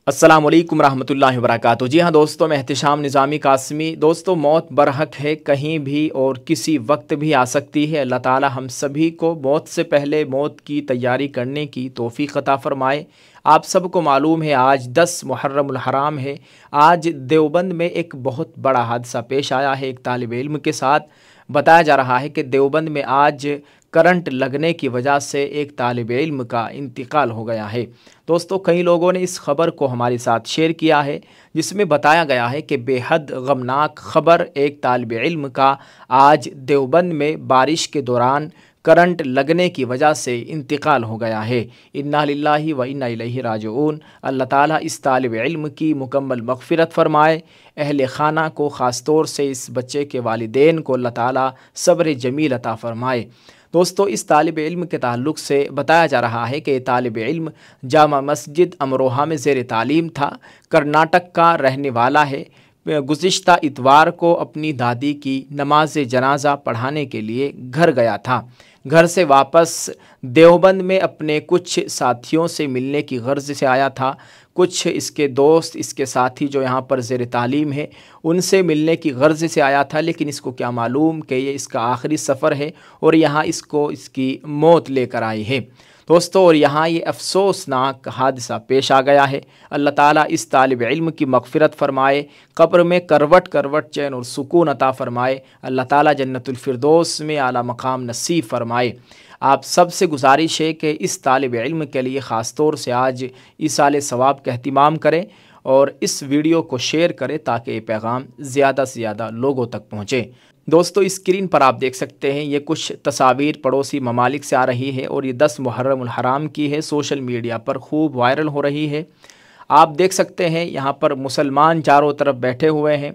अस्सलाम वालेकुम रहमतुल्लाहि व बरकातुहू। जी हाँ दोस्तों, मैं एहतिशाम निज़ामी कासमी। दोस्तों, मौत बरहक है, कहीं भी और किसी वक्त भी आ सकती है। अल्लाह ताला हम सभी को मौत से पहले मौत की तैयारी करने की तौफ़ीक़ अता फ़रमाए। आप सबको मालूम है आज 10 मुहर्रमुल हराम है। आज देवबंद में एक बहुत बड़ा हादसा पेश आया है एक तालिब इल्म के साथ। बताया जा रहा है कि देवबंद में आज करंट लगने की वजह से एक तालिब इल्म का इंतकाल हो गया है। दोस्तों, कई लोगों ने इस खबर को हमारे साथ शेयर किया है, जिसमें बताया गया है कि बेहद गमनाक खबर एक तालिब इल्म का आज देवबंद में बारिश के दौरान करंट लगने की वजह से इंतकाल हो गया है। इन्ना लिल्लाहि व इन्ना इलैहि राजिऊन। अल्लाह ताला इस तालिब इल्म की मुकम्मल मग़फ़िरत फ़रमाए। अहले खाना को ख़ास तौर से इस बच्चे के वालिदैन को अल्लाह ताला सब्र जमील अता फ़रमाए। दोस्तों, इस तालिब इल्म के ताल्लुक़ से बताया जा रहा है कि तालिब इल्म जामा मस्जिद अमरोहा में ज़ेर तालीम था। कर्नाटक का रहने वाला है। गुज़िश्ता इतवार को अपनी दादी की नमाज जनाजा पढ़ाने के लिए घर गया था। घर से वापस देवबंद में अपने कुछ साथियों से मिलने की गर्ज से आया था। कुछ इसके दोस्त, इसके साथी जो यहाँ पर ज़ेर तालीम है, उनसे मिलने की गर्ज से आया था। लेकिन इसको क्या मालूम कि ये इसका आखिरी सफ़र है और यहाँ इसको इसकी मौत लेकर आई है। दोस्तों, और यहाँ ये अफसोसनाक हादसा पेश आ गया है। अल्लाह ताला इस तालिब इल्म की मग़फ़िरत फ़रमाए, क़ब्र में करवट करवट चैन और सुकून अता फ़रमाए। अल्लाह ताला जन्नतुल फ़िरदौस में आला मकाम नसीब फ़रमाए। आप सब से गुजारिश है कि इस तालिब इल्म के लिए ख़ास तौर से आज ईसाल सवाब का एहतिमाम करें और इस वीडियो को शेयर करें ताकि ये पैगाम ज़्यादा से ज़्यादा लोगों तक पहुँचे। दोस्तों, स्क्रीन पर आप देख सकते हैं ये कुछ तस्वीर पड़ोसी ममालिक से आ रही है और ये 10 मुहर्रमुल हराम की है। सोशल मीडिया पर खूब वायरल हो रही है। आप देख सकते हैं यहाँ पर मुसलमान चारों तरफ बैठे हुए हैं।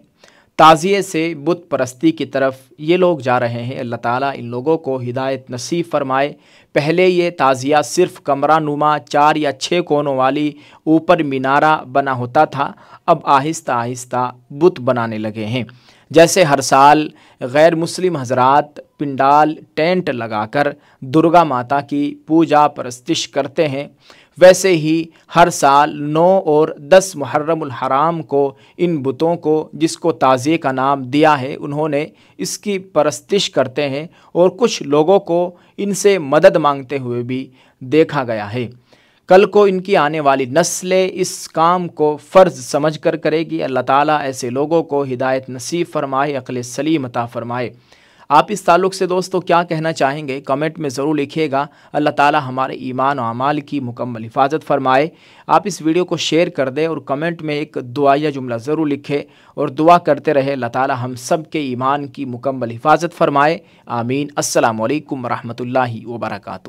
ताज़िए से बुत परस्ती की तरफ ये लोग जा रहे हैं। अल्लाह ताला इन लोगों को हिदायत नसीब फ़रमाए। पहले ये ताज़िया सिर्फ़ कमरा नुमा 4 या 6 कोनों वाली ऊपर मीनारा बना होता था, अब आहिस्ता आहिस्ता बुत बनाने लगे हैं। जैसे हर साल गैर मुस्लिम हजरात पिंडाल टेंट लगाकर दुर्गा माता की पूजा परस्तिश करते हैं, वैसे ही हर साल 9 और 10 मुहर्रमुल हराम को इन बुतों को, जिसको ताज़िए का नाम दिया है, उन्होंने इसकी परस्तिश करते हैं और कुछ लोगों को इनसे मदद मांगते हुए भी देखा गया है। कल को इनकी आने वाली नस्लें इस काम को फ़र्ज़ समझ कर करेगी। अल्लाह ताला ऐसे लोगों को हिदायत नसीब फ़रमाए, अक़ल सलीम अता फ़रमाए। आप इस ताल्लुक़ से दोस्तों क्या कहना चाहेंगे, कमेंट में ज़रूर लिखिएगा। अल्लाह ताला हमारे ईमान और अमाल की मुकम्मल हिफाजत फ़रमाए। आप इस वीडियो को शेयर कर दें और कमेंट में एक दुआया जुमला ज़रूर लिखें और दुआ करते रहे अल्लाह ताला हम सब के ईमान की मुकम्मल हिफाजत फ़रमाए। आमीन। अस्सलामु अलैकुम रहमतुल्लाहि व बरकातुहू।